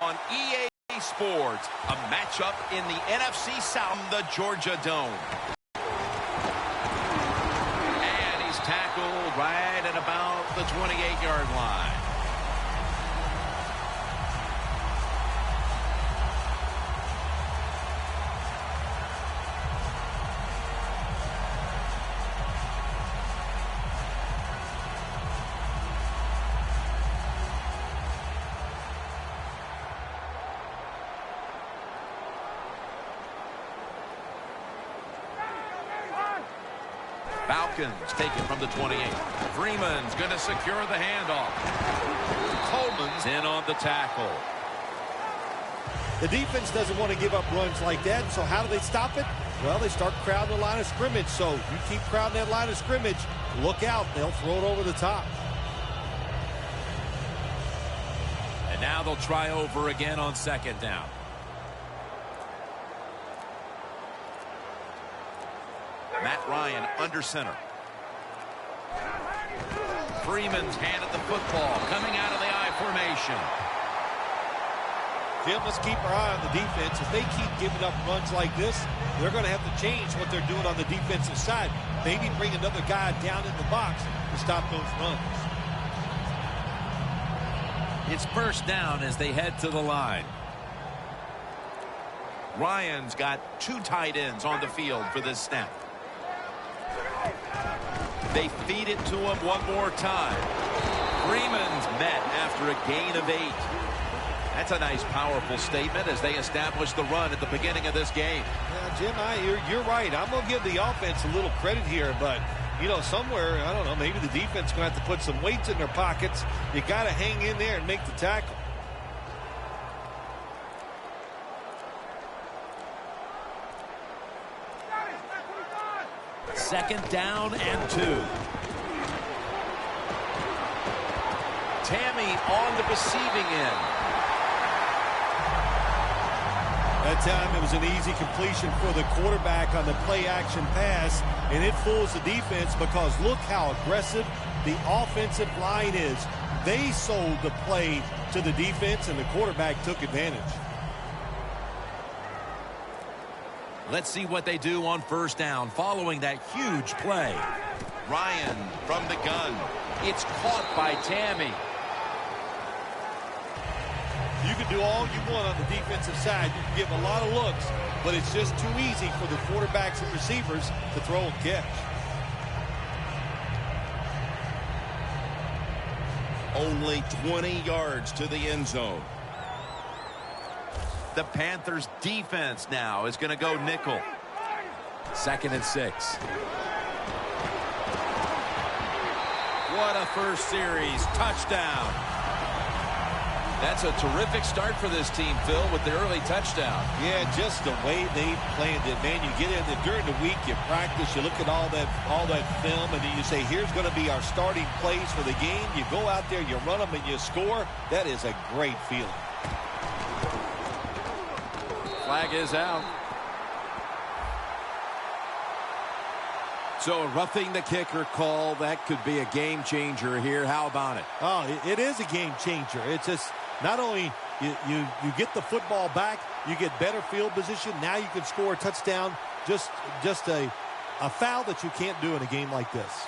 on EA Sports, a matchup in the NFC South, the Georgia Dome. And he's tackled right at about the 28-yard line. Falcons take it from the 28. Freeman's going to secure the handoff. Coleman's in on the tackle. The defense doesn't want to give up runs like that, so how do they stop it? Well, they start crowding the line of scrimmage, so you keep crowding that line of scrimmage, look out, they'll throw it over the top. And now they'll try over again on second down. Matt Ryan under center. Freeman's handed the football, coming out of the I formation. Jim, let's keep our eye on the defense. If they keep giving up runs like this, they're going to have to change what they're doing on the defensive side. Maybe bring another guy down in the box to stop those runs. It's first down as they head to the line. Ryan's got two tight ends on the field for this snap. They feed it to him one more time. Freeman's met after a gain of 8. That's a nice, powerful statement as they establish the run at the beginning of this game. Yeah, Jim, you're right. I'm going to give the offense a little credit here, but, you know, somewhere, I don't know, maybe the defense is going to have to put some weights in their pockets. You got to hang in there and make the tackle. Second down and 2. Tammy on the receiving end. That time it was an easy completion for the quarterback on the play-action pass, and it fools the defense because look how aggressive the offensive line is. They sold the play to the defense, and the quarterback took advantage. Let's see what they do on first down following that huge play. Ryan from the gun. It's caught by Tammy. You can do all you want on the defensive side. You can give a lot of looks, but it's just too easy for the quarterbacks and receivers to throw and catch. Only 20 yards to the end zone. The Panthers defense now is going to go nickel. 2nd and 6. What a first series touchdown. That's a terrific start for this team, Phil, with the early touchdown. Yeah, just the way they planned it, man. You get in there during the week, you practice, you look at all that film, and then you say, here's going to be our starting plays for the game. You go out there, you run them, and you score. That is a great feeling. Flag is out. So a roughing the kicker call, that could be a game changer here. How about it? Oh, it is a game changer. It's just not only you get the football back, you get better field position. Now you can score a touchdown. Just a foul that you can't do in a game like this.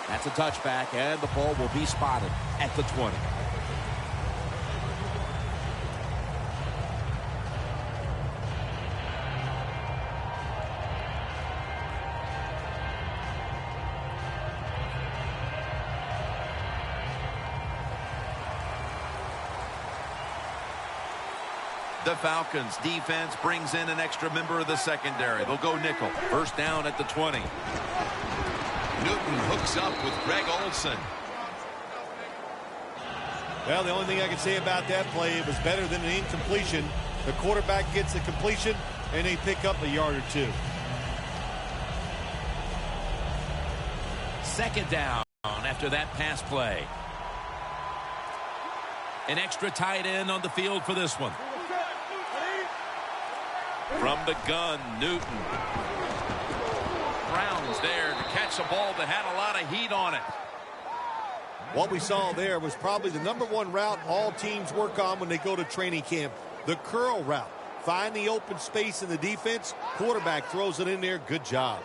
That's a touchback, and the ball will be spotted at the 20. The Falcons defense brings in an extra member of the secondary. They'll go nickel. First down at the 20. Newton hooks up with Greg Olsen. Well, the only thing I can say about that play, it was better than an incompletion. The quarterback gets the completion, and they pick up a yard or two. Second down after that pass play. An extra tight end on the field for this one. From the gun, Newton. Brown's there to catch a ball that had a lot of heat on it. What we saw there was probably the #1 route all teams work on when they go to training camp. The curl route. Find the open space in the defense. Quarterback throws it in there. Good job.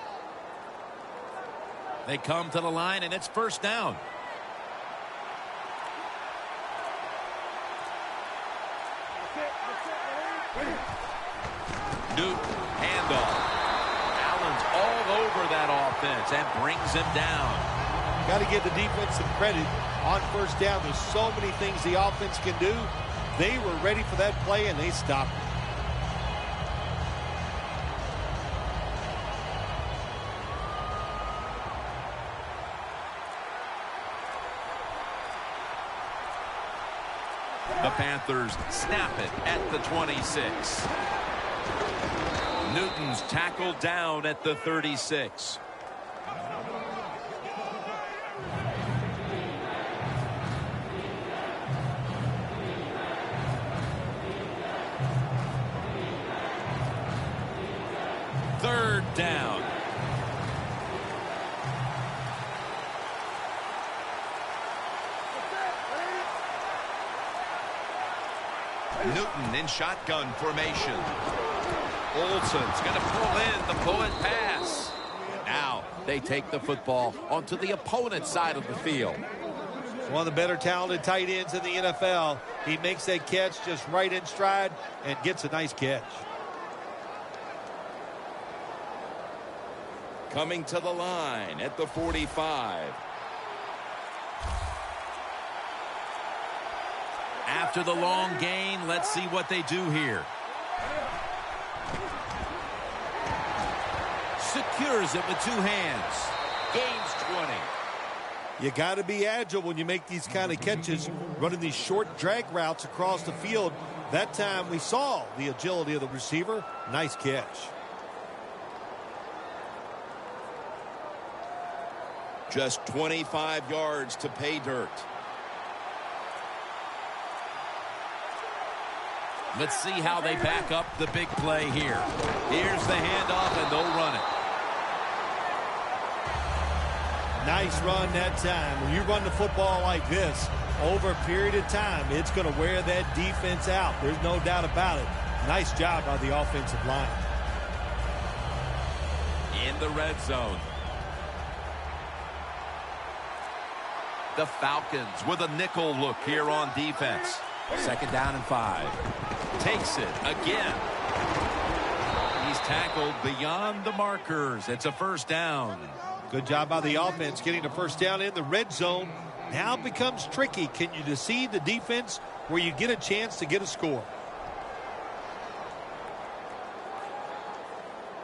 They come to the line, and it's first down. Newton, handoff. Allen's all over that offense and brings him down. Got to give the defense some credit on first down. There's so many things the offense can do. They were ready for that play, and they stopped it. The Panthers snap it at the 26. Newton's tackled down at the 36. Third down. Newton in shotgun formation. Olsen's going to pull in the bullet pass. Now they take the football onto the opponent's side of the field. One of the better talented tight ends in the NFL. He makes that catch just right in stride and gets a nice catch. Coming to the line at the 45. After the long gain, let's see what they do here. Secures it with two hands. Gains 20. You got to be agile when you make these kind of catches, running these short drag routes across the field. That time we saw the agility of the receiver. Nice catch. Just 25 yards to pay dirt. Let's see how they back up the big play here. Here's the handoff, and they'll run it. Nice run that time. When you run the football like this, over a period of time, it's going to wear that defense out. There's no doubt about it. Nice job by the offensive line. In the red zone. The Falcons with a nickel look here on defense. Second down and 5. Takes it again. He's tackled beyond the markers. It's a first down. Good job by the offense getting the first down in the red zone. Now it becomes tricky. Can you deceive the defense where you get a chance to get a score?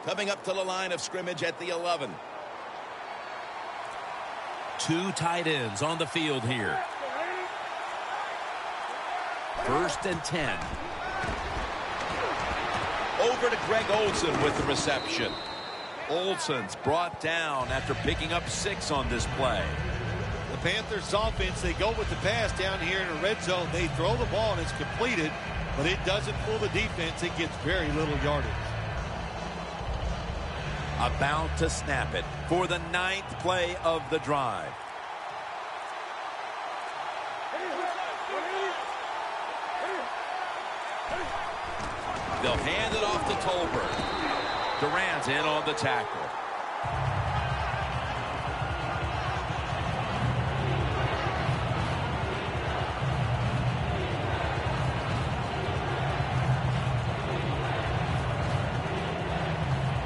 Coming up to the line of scrimmage at the 11. Two tight ends on the field here. First and 10. Over to Greg Olsen with the reception. Olsen's brought down after picking up 6 on this play. The Panthers offense, they go with the pass down here in the red zone. They throw the ball and it's completed, but it doesn't fool the defense. It gets very little yardage. About to snap it for the 9th play of the drive. They'll hand it off to Tolbert. Durant's in on the tackle.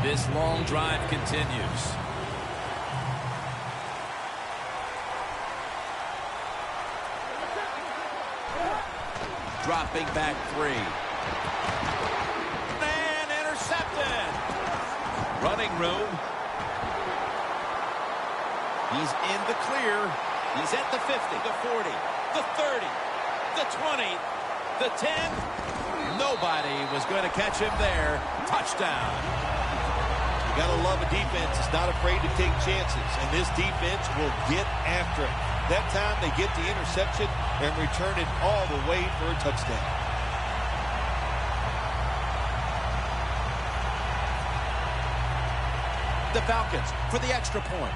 This long drive continues. Dropping back 3. And intercepted. Running room. He's in the clear. He's at the 50, the 40, the 30, the 20, the 10. Nobody was going to catch him there. Touchdown. You got to love a defense that's not afraid to take chances, and this defense will get after it. That time they get the interception and return it all the way for a touchdown. The Falcons for the extra point.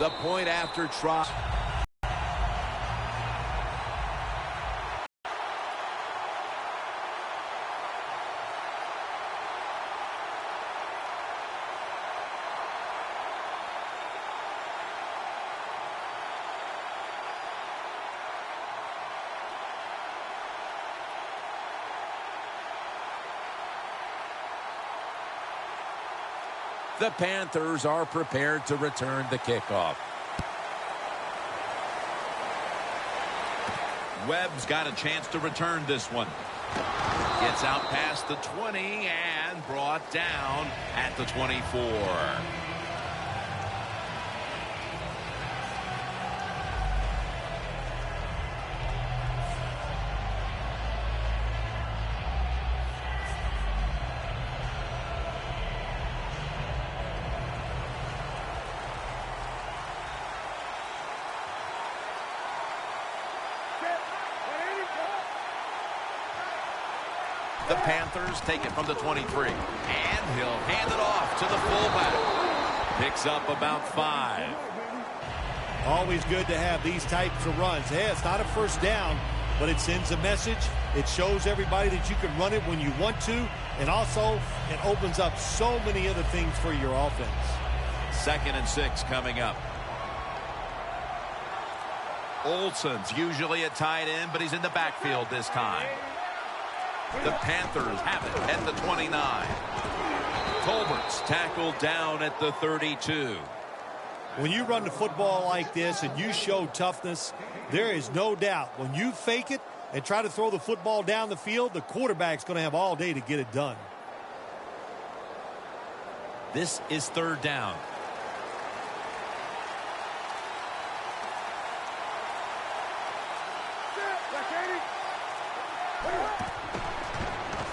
The point after try. The Panthers are prepared to return the kickoff. Webb's got a chance to return this one. Gets out past the 20 and brought down at the 24. The Panthers take it from the 23. And he'll hand it off to the fullback. Picks up about 5. Always good to have these types of runs. Yeah, it's not a first down, but it sends a message. It shows everybody that you can run it when you want to. And also, it opens up so many other things for your offense. 2nd and 6 coming up. Olsen's usually a tight end, but he's in the backfield this time. The Panthers have it at the 29. Colbert's tackled down at the 32. When you run the football like this and you show toughness, there is no doubt when you fake it and try to throw the football down the field, the quarterback's going to have all day to get it done. This is 3rd down.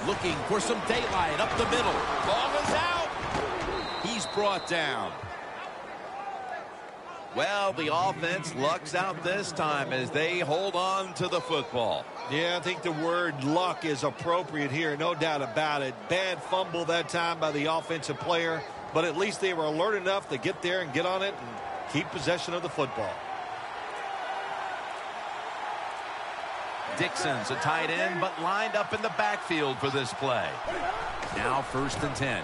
Looking for some daylight up the middle. Ball is out. He's brought down. Well, the offense lucks out this time as they hold on to the football. Yeah, I think the word luck is appropriate here, no doubt about it. Bad fumble that time by the offensive player, but at least they were alert enough to get there and get on it and keep possession of the football. Dixon's a tight end, but lined up in the backfield for this play. Now 1st and 10.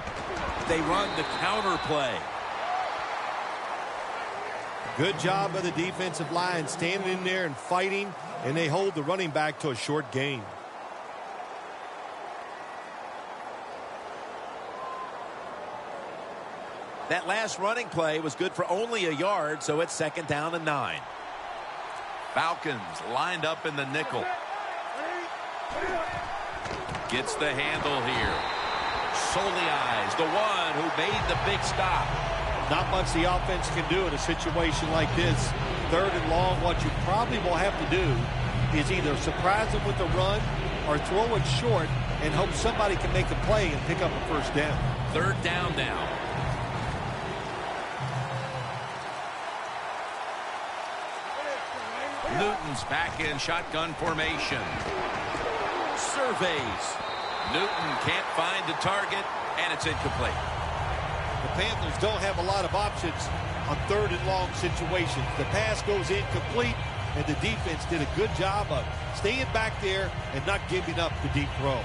They run the counter play. Good job by the defensive line standing in there and fighting, and they hold the running back to a short gain. That last running play was good for only a yard, so it's 2nd down and 9. Falcons lined up in the nickel. Gets the handle here. Soliai's the one who made the big stop. Not much the offense can do in a situation like this. 3rd and long, what you probably will have to do is either surprise them with a run or throw it short and hope somebody can make a play and pick up a 1st down. 3rd down now. Newton's back in shotgun formation. Surveys. Newton can't find the target, and it's incomplete. The Panthers don't have a lot of options on 3rd and long situations. The pass goes incomplete, and the defense did a good job of staying back there and not giving up the deep throw.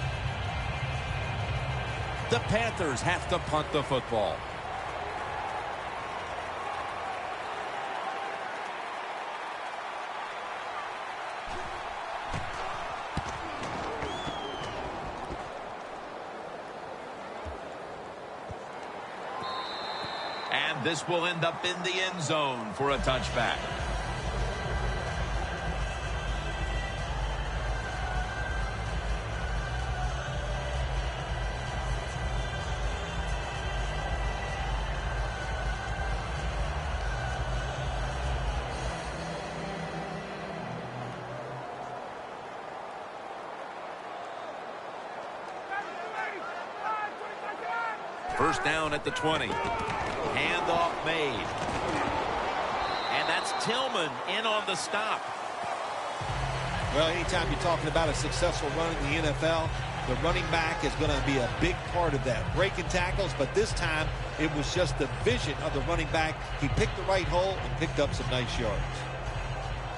The Panthers have to punt the football. And this will end up in the end zone for a touchback. First down at the 20. Handoff made. And that's Tillman in on the stop. Well, anytime you're talking about a successful run in the NFL, the running back is going to be a big part of that. Breaking tackles, but this time it was just the vision of the running back. He picked the right hole and picked up some nice yards.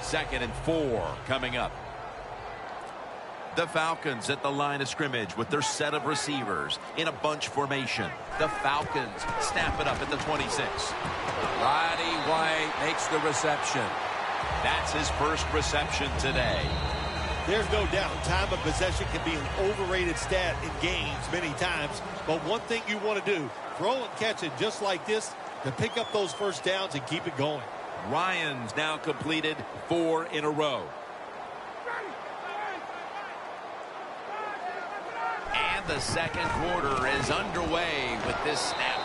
2nd and 4 coming up. The Falcons at the line of scrimmage with their set of receivers in a bunch formation. The Falcons snap it up at the 26. Roddy White makes the reception. That's his first reception today. There's no doubt time of possession can be an overrated stat in games many times. But one thing you want to do, throw and catch it just like this to pick up those first downs and keep it going. Ryan's now completed 4 in a row. And the second quarter is underway with this snap.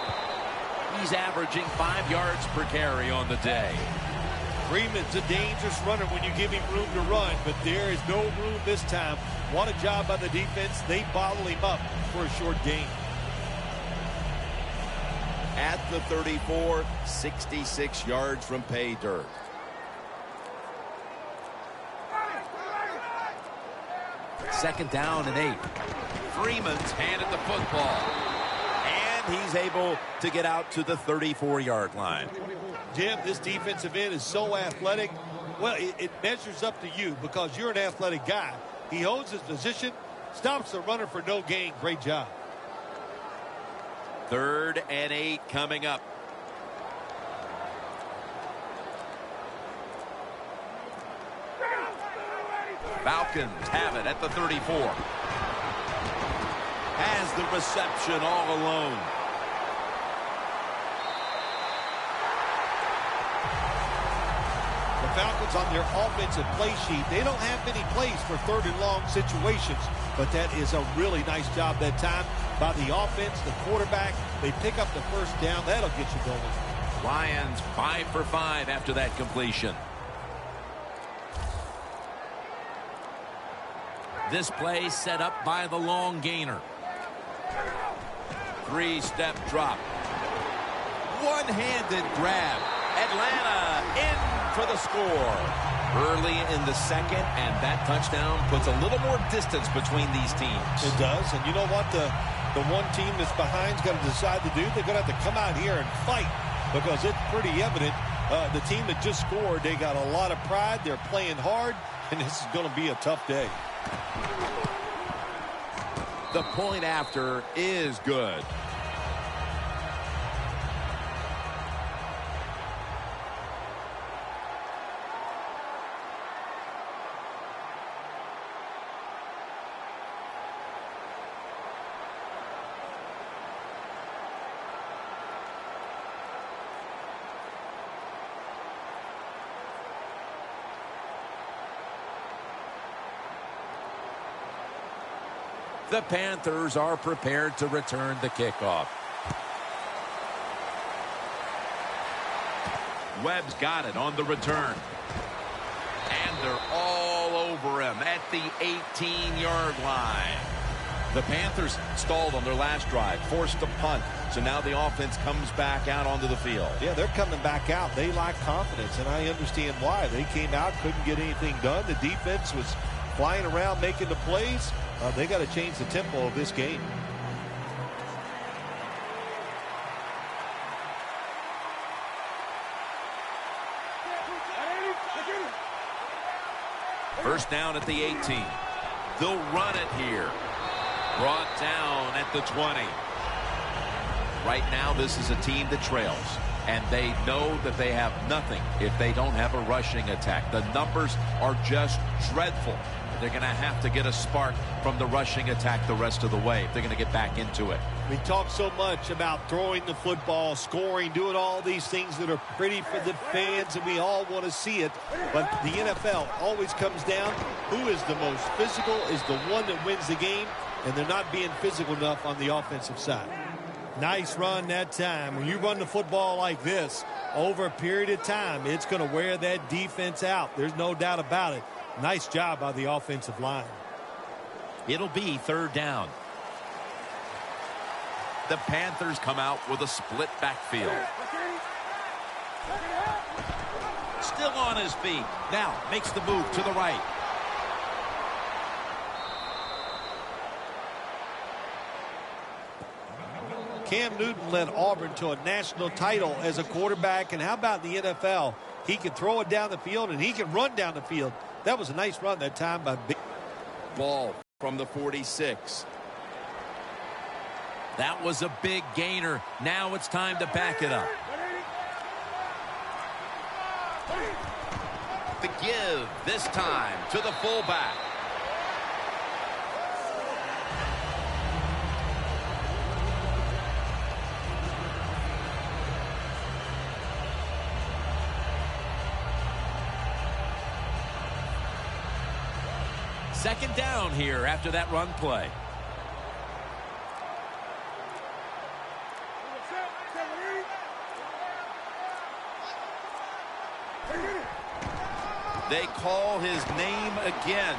He's averaging 5 yards per carry on the day. Freeman's a dangerous runner when you give him room to run, but there is no room this time. What a job by the defense. They bottle him up for a short gain. At the 34, 66 yards from pay dirt. Second down and 8. Freeman's handed the football. And he's able to get out to the 34-yard line. Jim, this defensive end is so athletic. Well, it measures up to you because you're an athletic guy. He holds his position, stops the runner for no gain. Great job. 3rd and 8 coming up. Falcons have it at the 34. Has the reception all alone. The Falcons on their offensive play sheet, they don't have many plays for 3rd and long situations, but that is a really nice job that time by the offense, the quarterback. They pick up the first down. That'll get you going. Lions 5 for 5 after that completion. This play set up by the long gainer. 3-step drop. One-handed grab. Atlanta in for the score. Early in the second, and that touchdown puts a little more distance between these teams. It does, and you know what? The one team that's behind's got to decide to do. They're going to have to come out here and fight because it's pretty evident. The team that just scored, they got a lot of pride. They're playing hard, and this is going to be a tough day. The point after is good. The Panthers are prepared to return the kickoff. Webb's got it on the return. And they're all over him at the 18-yard line. The Panthers stalled on their last drive, forced a punt. So now the offense comes back out onto the field. Yeah, they're coming back out. They lack confidence, and I understand why. They came out, couldn't get anything done. The defense was flying around making the plays. They got to change the tempo of this game. First down at the 18. They'll run it here. Brought down at the 20. Right now, this is a team that trails, and they know that they have nothing if they don't have a rushing attack. The numbers are just dreadful. They're going to have to get a spark from the rushing attack the rest of the way if they're going to get back into it. We talk so much about throwing the football, scoring, doing all these things that are pretty for the fans, and we all want to see it. But the NFL always comes down, who is the most physical is the one that wins the game, and they're not being physical enough on the offensive side. Nice run that time. When you run the football like this over a period of time, it's going to wear that defense out. There's no doubt about it. Nice job by the offensive line. It'll be third down. The Panthers come out with a split backfield. Still on his feet. Now makes the move to the right. Cam Newton led Auburn to a national title as a quarterback. And how about the NFL? He can throw it down the field and he can run down the field. That was a nice run that time by Big. Ball from the 46. That was a big gainer. Now it's time to back it up. The give this time to the fullback. Second down here after that run play. They call his name again.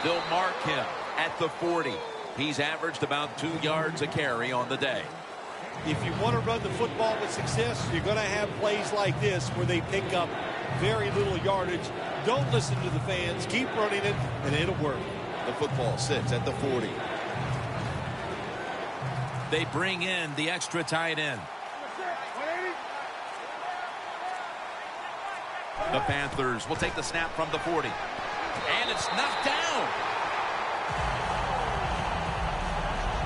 They'll mark him at the 40. He's averaged about 2 yards a carry on the day. If you want to run the football with success, you're going to have plays like this where they pick up very little yardage. Don't listen to the fans. Keep running it, and it'll work. The football sits at the 40. They bring in the extra tight end. The Panthers will take the snap from the 40. And it's knocked down.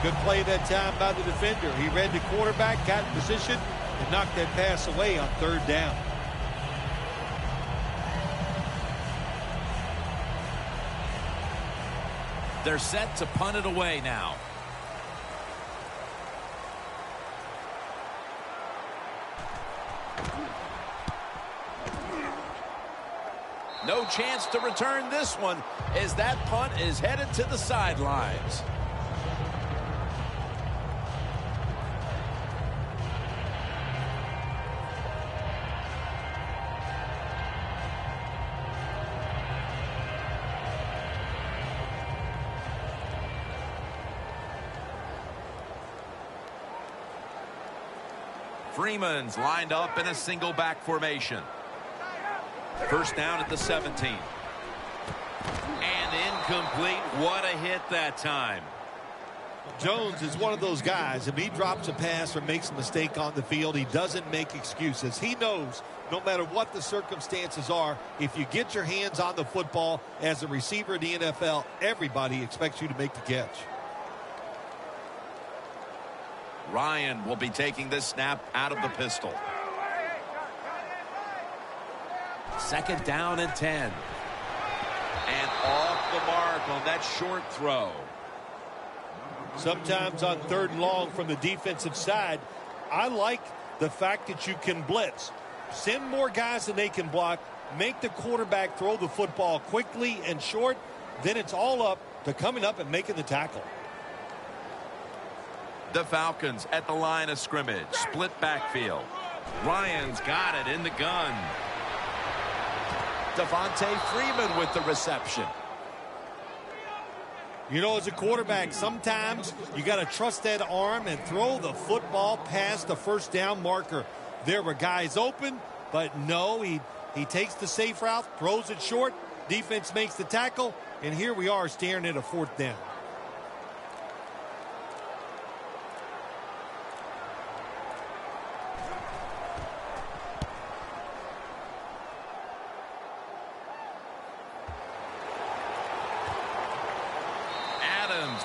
Good play that time by the defender. He read the quarterback, got in position, and knocked that pass away on third down. They're set to punt it away now. No chance to return this one as that punt is headed to the sidelines. Freeman's lined up in a single back formation. First down at the 17. And incomplete. What a hit that time. Jones is one of those guys. If he drops a pass or makes a mistake on the field, he doesn't make excuses. He knows no matter what the circumstances are, if you get your hands on the football as a receiver in the NFL, everybody expects you to make the catch. Ryan will be taking this snap out of the pistol. Second down and 10. And off the mark on that short throw. Sometimes on third and long from the defensive side, I like the fact that you can blitz. Send more guys than they can block. Make the quarterback throw the football quickly and short. Then it's all up to coming up and making the tackle. The Falcons at the line of scrimmage. Split backfield. Ryan's got it in the gun. Devontae Freeman with the reception. You know, as a quarterback, sometimes you got to trust that arm and throw the football past the first down marker. There were guys open, but no, he takes the safe route, throws it short. Defense makes the tackle, and here we are staring at a fourth down.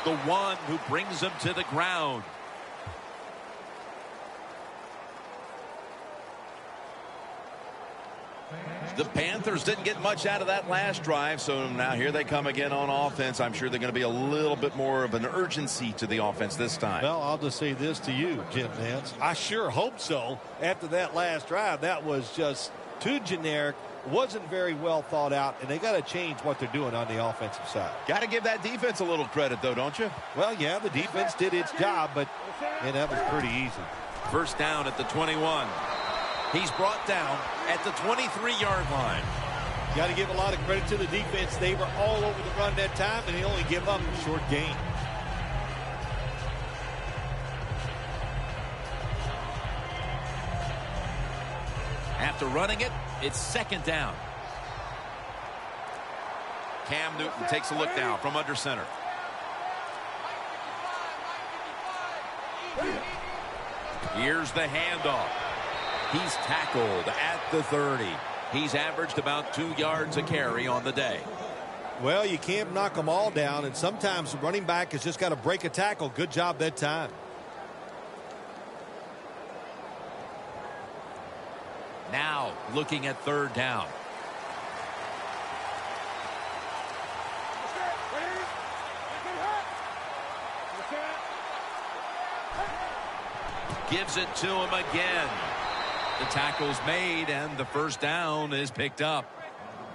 The one who brings him to the ground. The Panthers didn't get much out of that last drive, so now here they come again on offense. I'm sure they're going to be a little bit more of an urgency to the offense this time. Well, I'll just say this to you, Jim Nance. I sure hope so. After that last drive, that was just too generic. Wasn't very well thought out, and they got to change what they're doing on the offensive side. Got to give that defense a little credit, though, don't you? Well, yeah, the defense did its job, but that was pretty easy. First down at the 21. He's brought down at the 23-yard line. Got to give a lot of credit to the defense. They were all over the run that time, and they only give up a short gain. After running it, it's second down. Cam Newton takes a look now from under center. Here's the handoff. He's tackled at the 30. He's averaged about 2 yards a carry on the day. Well, you can't knock them all down, and sometimes the running back has just got to break a tackle. Good job that time. Now looking at third down. Gives it to him again. The tackle's made, and the first down is picked up.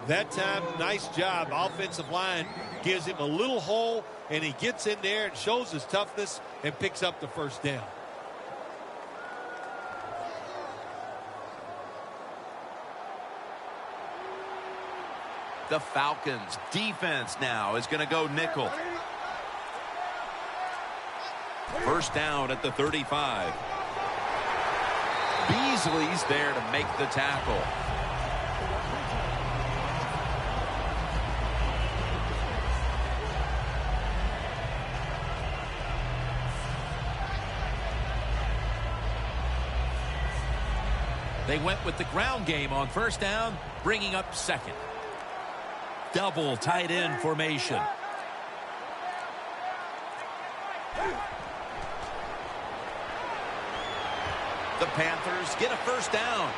That time, nice job. Offensive line gives him a little hole, and he gets in there and shows his toughness and picks up the first down. The Falcons defense now is going to go nickel. First down at the 35. Beasley's there to make the tackle. They went with the ground game on first down, bringing up second. Double tight end formation. The Panthers get a first down.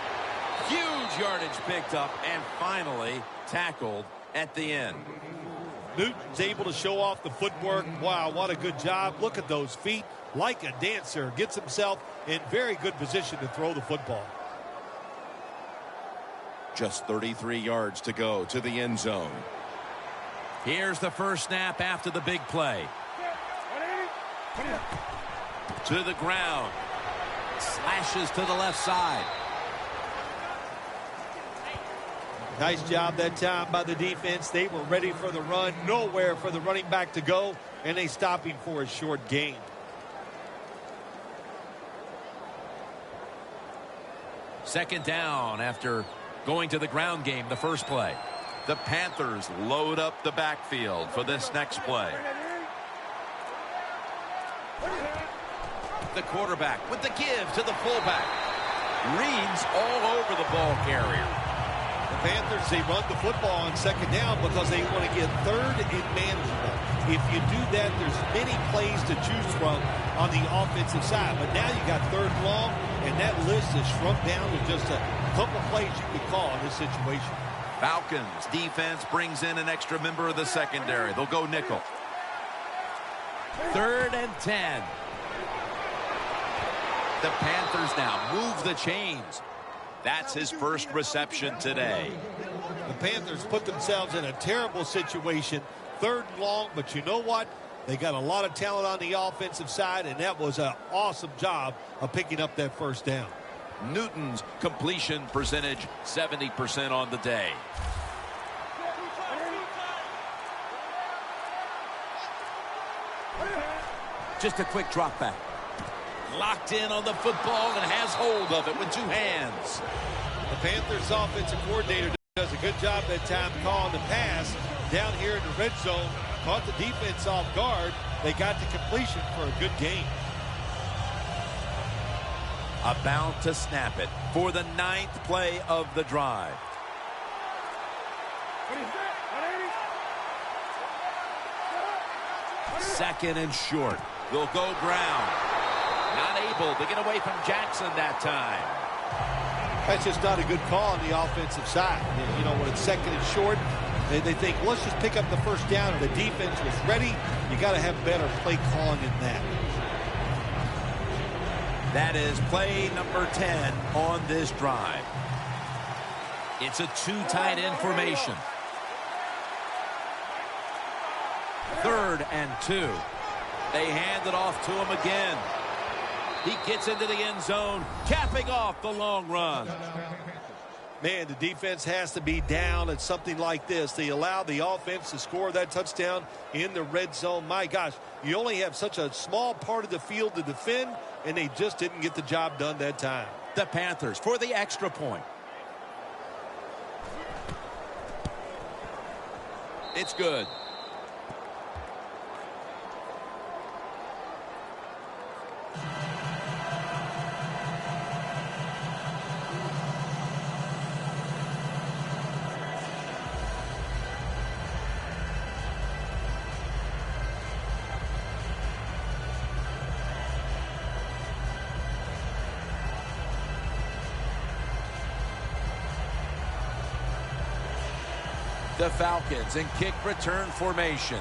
Huge yardage picked up and finally tackled at the end. Newton's able to show off the footwork. Wow, what a good job. Look at those feet. Like a dancer. Gets himself in very good position to throw the football. Just 33 yards to go to the end zone. Here's the first snap after the big play. To the ground. Slashes to the left side. Nice job that time by the defense. They were ready for the run. Nowhere for the running back to go. And they stop him for a short gain. Second down after going to the ground game the first play. The Panthers load up the backfield for this next play. The quarterback with the give to the fullback. Reads all over the ball carrier. The Panthers, they run the football on second down because they want to get third and manageable. If you do that, there's many plays to choose from on the offensive side. But now you got third and long, and that list is shrunk down to just a couple plays you could call in this situation. Falcons defense brings in an extra member of the secondary. They'll go nickel. 3rd and 10. The Panthers now move the chains. That's his first reception today. The Panthers put themselves in a terrible situation. 3rd and long, but you know what? They got a lot of talent on the offensive side, and that was an awesome job of picking up that first down. Newton's completion percentage 70% on the day. Just a quick drop back. Locked in on the football and has hold of it with 2 hands. The Panthers offensive coordinator does a good job that time calling the pass down here in the red zone. Caught the defense off guard. They got the completion for a good gain. About to snap it for the 9th play of the drive. Second and short. They'll go ground. Not able to get away from Jackson that time. That's just not a good call on the offensive side. You know, when it's second and short, they think, well, let's just pick up the first down. And the defense was ready. You got to have better play calling than that. That is play number 10 on this drive. It's a 2 tight end formation. 3rd and 2. They hand it off to him again. He gets into the end zone, capping off the long run. Man, the defense has to be down at something like this. They allow the offense to score that touchdown in the red zone. My gosh, you only have such a small part of the field to defend, and they just didn't get the job done that time. The Panthers for the extra point. It's good. The Falcons in kick return formation.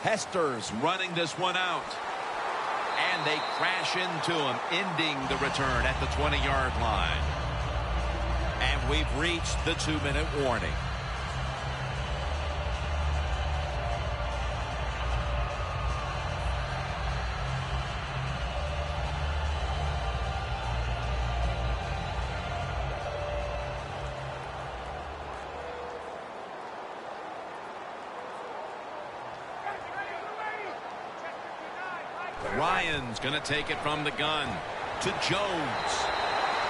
Hester's running this one out. And they crash into him, ending the return at the 20-yard line. And we've reached the 2-minute warning. Ryan's going to take it from the gun to Jones.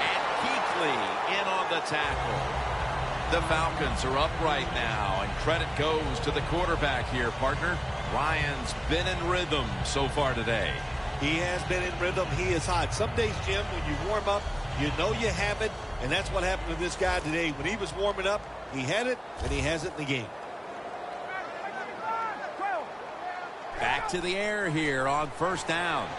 And Kuechly in on the tackle. The Falcons are up right now, and credit goes to the quarterback here, partner. Ryan's been in rhythm so far today. He has been in rhythm. He is hot. Some days, Jim, when you warm up, you know you have it, and that's what happened to this guy today. When he was warming up, he had it, and he has it in the game. Back to the air here on first down.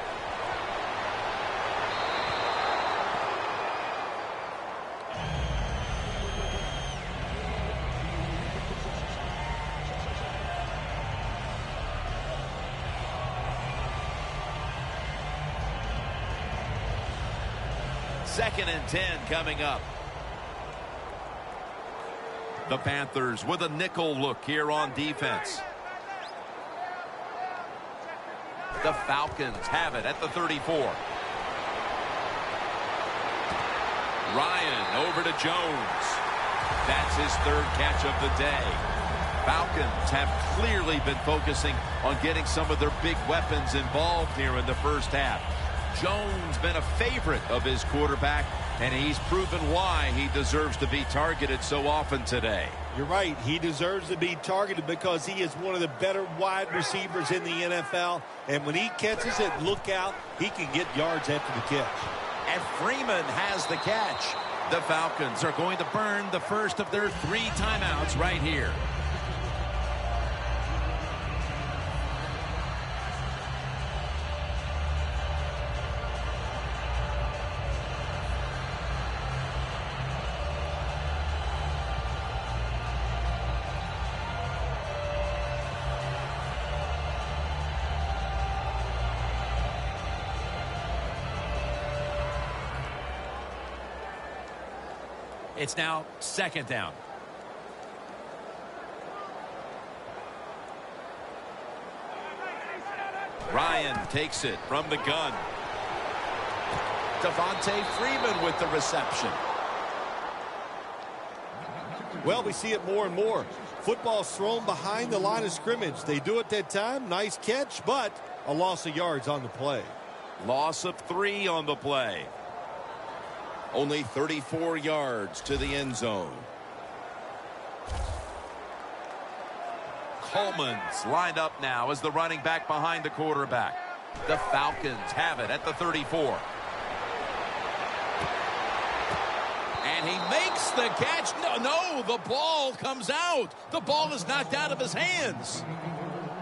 Second and 10 coming up. The Panthers with a nickel look here on defense. The Falcons have it at the 34. Ryan over to Jones. That's his third catch of the day. Falcons have clearly been focusing on getting some of their big weapons involved here in the first half. Jones been a favorite of his quarterback, and he's proven why he deserves to be targeted so often today. You're right. He deserves to be targeted because he is one of the better wide receivers in the NFL. And when he catches it, look out, he can get yards after the catch. And Freeman has the catch. The Falcons are going to burn the first of their 3 timeouts right here. It's now second down. Ryan takes it from the gun. Devontae Freeman with the reception. Well, we see it more and more. Football's thrown behind the line of scrimmage. They do it that time. Nice catch, but a loss of yards on the play. Loss of 3 on the play. Only 34 yards to the end zone. Coleman's lined up now as the running back behind the quarterback. The Falcons have it at the 34. And he makes the catch. No, the ball comes out. The ball is knocked out of his hands.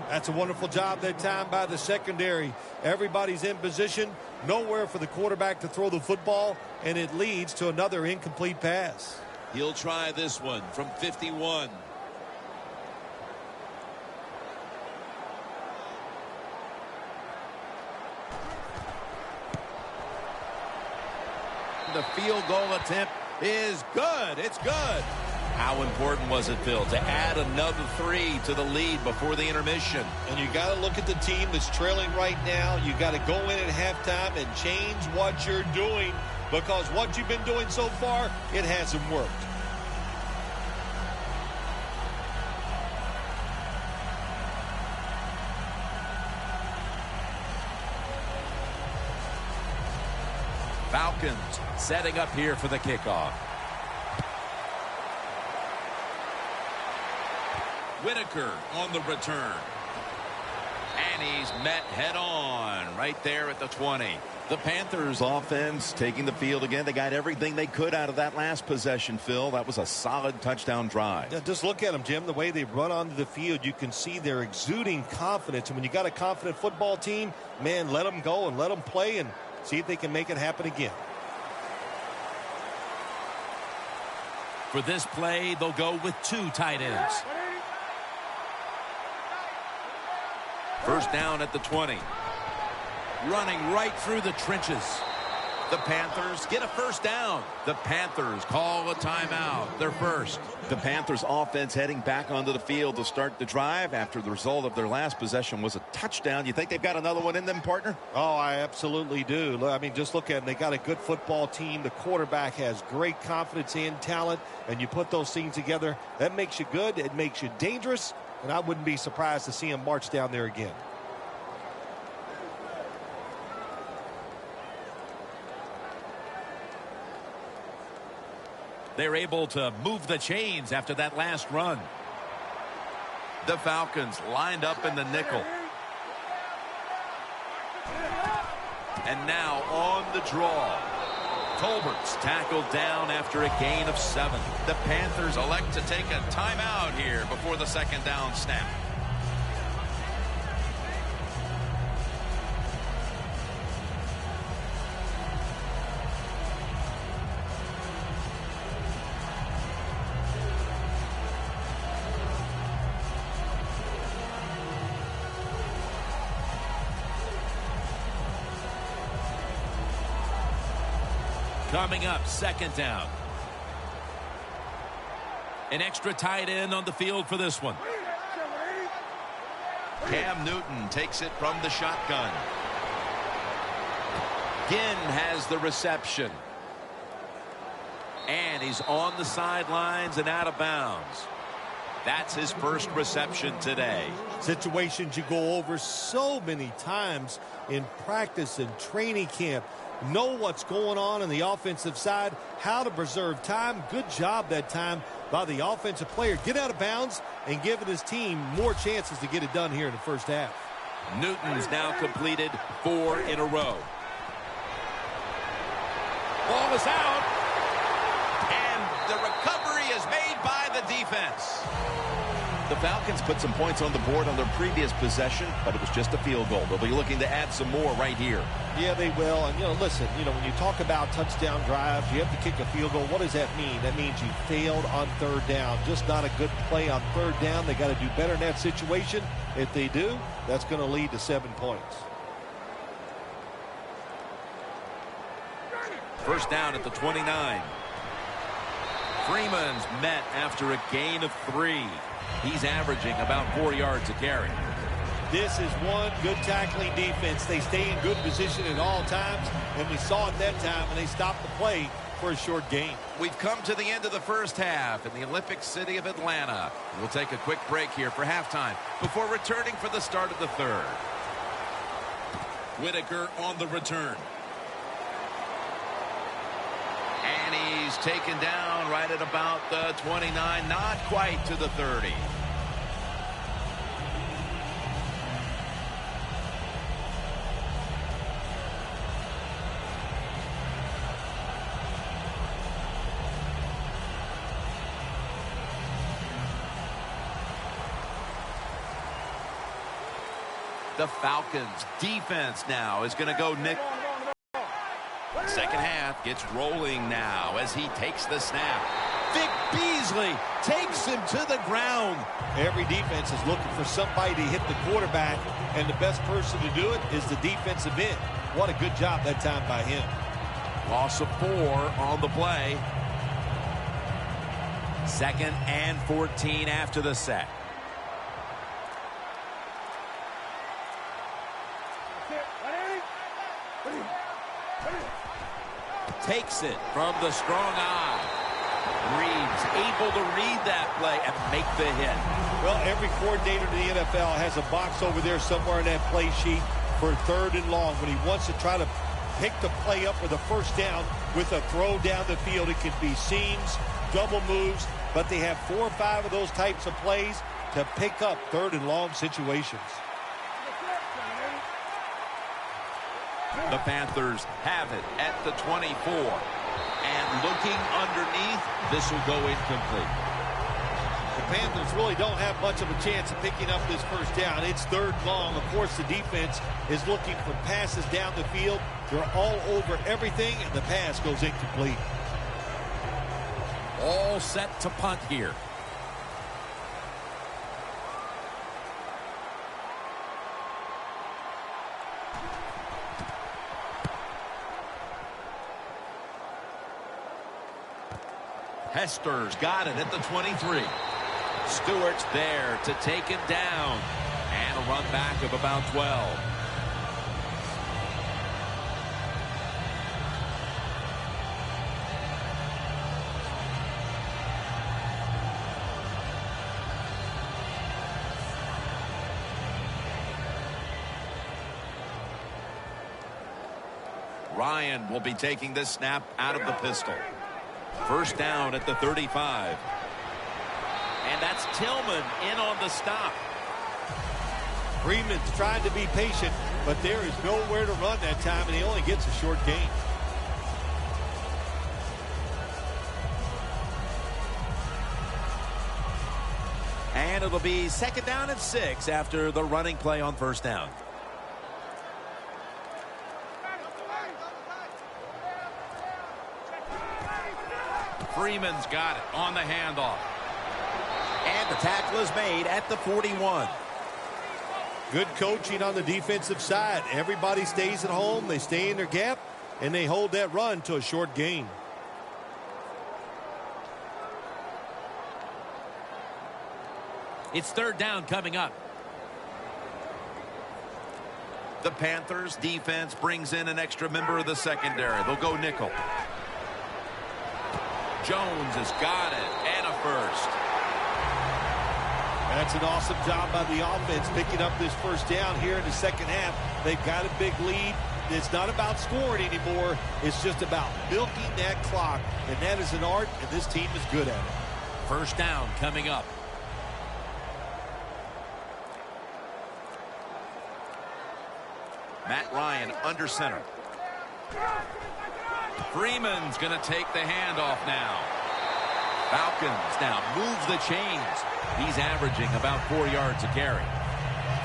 That's a wonderful job that time by the secondary. Everybody's in position. Nowhere for the quarterback to throw the football, and it leads to another incomplete pass. He'll try this one from 51. The field goal attempt is good. It's good. How important was it, Phil, to add another 3 to the lead before the intermission? And you got to look at the team that's trailing right now. You got to go in at halftime and change what you're doing, because what you've been doing so far, it hasn't worked. Falcons setting up here for the kickoff. Whitaker on the return. And he's met head-on right there at the 20. The Panthers offense taking the field again. They got everything they could out of that last possession, Phil. That was a solid touchdown drive. Yeah, just look at them, Jim. The way they run onto the field, you can see they're exuding confidence. And when you got a confident football team, man, let them go and let them play and see if they can make it happen again. For this play, they'll go with 2 tight ends. First down at the 20. Running right through the trenches. The Panthers get a first down. The Panthers call a timeout. Their first. The Panthers offense heading back onto the field to start the drive after the result of their last possession was a touchdown. You think they've got another one in them, partner? Oh, I absolutely do. I mean, just look at them. They got a good football team. The quarterback has great confidence and talent. And you put those things together, that makes you good. It makes you dangerous. And I wouldn't be surprised to see him march down there again. They're able to move the chains after that last run. The Falcons lined up in the nickel. And now on the draw. Tolbert's tackled down after a gain of 7. The Panthers elect to take a timeout here before the second down snap. Coming up, second down. An extra tight end on the field for this one. Cam Newton takes it from the shotgun. Ginn has the reception. And he's on the sidelines and out of bounds. That's his first reception today. Situations you go over so many times in practice and training camp. Know what's going on the offensive side, how to preserve time. Good job that time by the offensive player. Get out of bounds and giving his team more chances to get it done here in the first half. Newton's now completed 4 in a row. Ball is out. And the recovery is made by the defense. The Falcons put some points on the board on their previous possession, but it was just a field goal. They'll be looking to add some more right here. Yeah, they will. And, listen, when you talk about touchdown drives, you have to kick a field goal. What does that mean? That means you failed on third down. Just not a good play on third down. They got to do better in that situation. If they do, that's going to lead to 7 points. First down at the 29. Freeman's met after a gain of 3. He's averaging about 4 yards a carry. This is one good tackling defense. They stay in good position at all times, and we saw it that time, and they stopped the play for a short gain. We've come to the end of the first half in the Olympic city of Atlanta. We'll take a quick break here for halftime before returning for the start of the third. Whitaker on the return. And he's taken down right at about the 29, not quite to the 30. The Falcons defense now is going to go Nick. Second half gets rolling now as he takes the snap. Vic Beasley takes him to the ground. Every defense is looking for somebody to hit the quarterback, and the best person to do it is the defensive end. What a good job that time by him. Loss of 4 on the play. 2nd and 14 after the set. Takes it from the strong eye. Reeves able to read that play and make the hit. Well, every coordinator in the NFL has a box over there somewhere in that play sheet for 3rd and long. When he wants to try to pick the play up for the first down with a throw down the field, it can be seams, double moves, but they have 4 or 5 of those types of plays. to pick up 3rd and long situations. The Panthers have it at the 24. And looking underneath, this will go incomplete. The Panthers really don't have much of a chance of picking up this first down. It's 3rd and long. Of course, the defense is looking for passes down the field. They're all over everything, and the pass goes incomplete. All set to punt here. Hester's got it at the 23. Stewart's there to take him down. And a run back of about 12. Ryan will be taking this snap out of the pistol. First down at the 35. And that's Tillman in on the stop. Freeman's trying to be patient, but there is nowhere to run that time, and he only gets a short gain. And it'll be 2nd down and 6 after the running play on first down. Freeman's got it on the handoff. And the tackle is made at the 41. Good coaching on the defensive side. Everybody stays at home. They stay in their gap, and they hold that run to a short gain. It's 3rd down coming up. The Panthers defense brings in an extra member of the secondary. They'll go nickel. Jones has got it, and a first. That's an awesome job by the offense picking up this first down here in the second half. They've got a big lead. It's not about scoring anymore. It's just about milking that clock, and that is an art, and this team is good at it. First down coming up. Matt Ryan under center. Freeman's going to take the handoff now. Falcons now moves the chains. He's averaging about 4 yards a carry.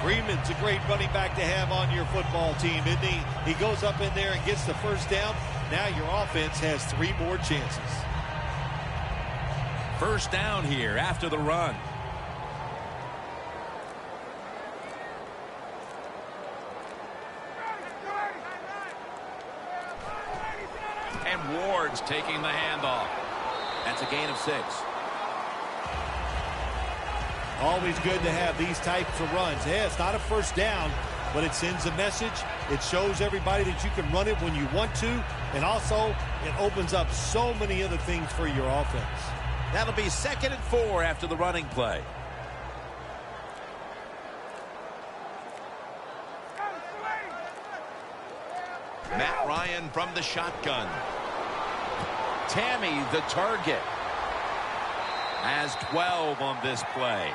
Freeman's a great running back to have on your football team, isn't he? He goes up in there and gets the first down. Now your offense has 3 more chances. First down here after the run. And Ward's taking the handoff. That's a gain of 6. Always good to have these types of runs. Yeah, it's not a first down, but it sends a message. It shows everybody that you can run it when you want to, and also it opens up so many other things for your offense. That'll be 2nd and 4 after the running play. Matt Ryan from the shotgun. Tammy, the target, has 12 on this play.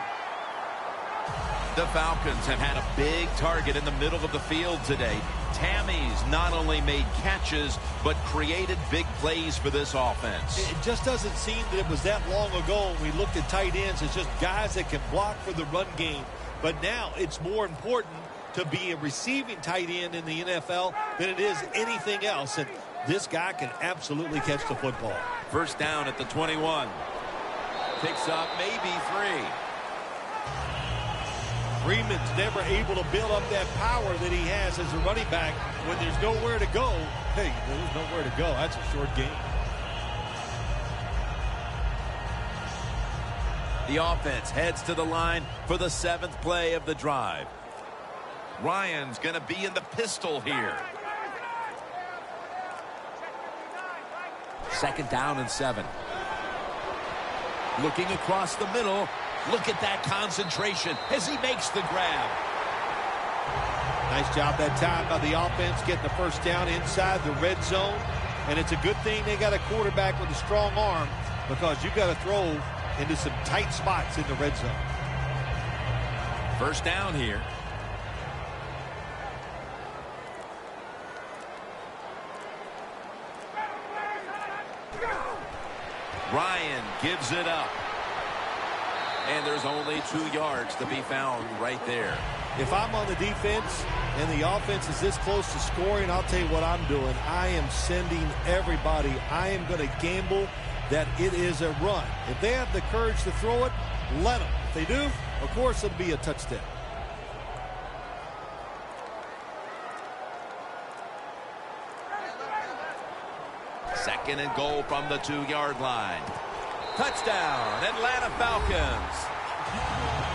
The Falcons have had a big target in the middle of the field today. Tammy's not only made catches, but created big plays for this offense. It just doesn't seem that it was that long ago when we looked at tight ends as just guys that can block for the run game. But now it's more important to be a receiving tight end in the NFL than it is anything else. And this guy can absolutely catch the football. First down at the 21. Picks up maybe 3. Freeman's never able to build up that power that he has as a running back. When there's nowhere to go, hey, there's nowhere to go. That's a short gain. The offense heads to the line for the 7th play of the drive. Ryan's going to be in the pistol here. 2nd down and 7. Looking across the middle. Look at that concentration as he makes the grab. Nice job that time by the offense getting the first down inside the red zone. And it's a good thing they got a quarterback with a strong arm, because you got to throw into some tight spots in the red zone. First down here. Ryan gives it up. And there's only 2 yards to be found right there. If I'm on the defense and the offense is this close to scoring, I'll tell you what I'm doing. I am sending everybody. I am going to gamble that it is a run. If they have the courage to throw it, let them. If they do, of course, it'll be a touchdown. Second and goal from the 2-yard line. Touchdown, Atlanta Falcons.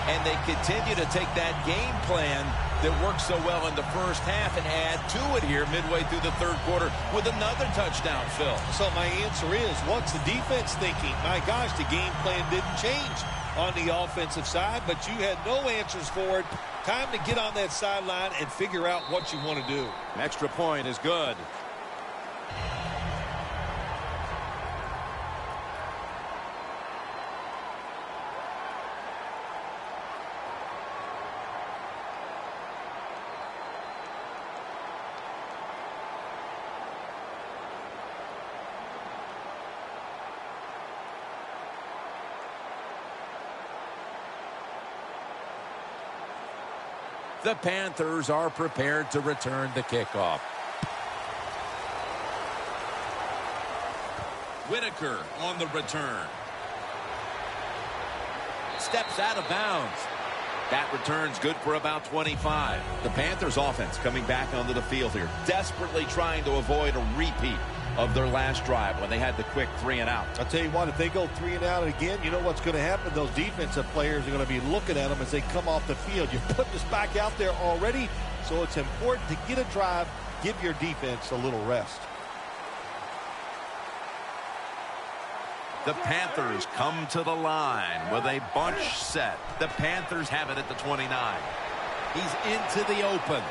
And they continue to take that game plan that worked so well in the first half and add to it here midway through the third quarter with another touchdown, Phil. So my answer is, what's the defense thinking? My gosh, the game plan didn't change on the offensive side, but you had no answers for it. Time to get on that sideline and figure out what you want to do. An extra point is good. The Panthers are prepared to return the kickoff. Whitaker on the return. Steps out of bounds. That return's good for about 25. The Panthers offense coming back onto the field here, desperately trying to avoid a repeat of their last drive when they had the quick 3 and out. I'll tell you what, if they go 3 and out again, you know what's going to happen? Those defensive players are going to be looking at them as they come off the field. You're putting us back out there already, so it's important to get a drive, give your defense a little rest. The Panthers come to the line with a bunch set. The Panthers have it at the 29. He's into the open.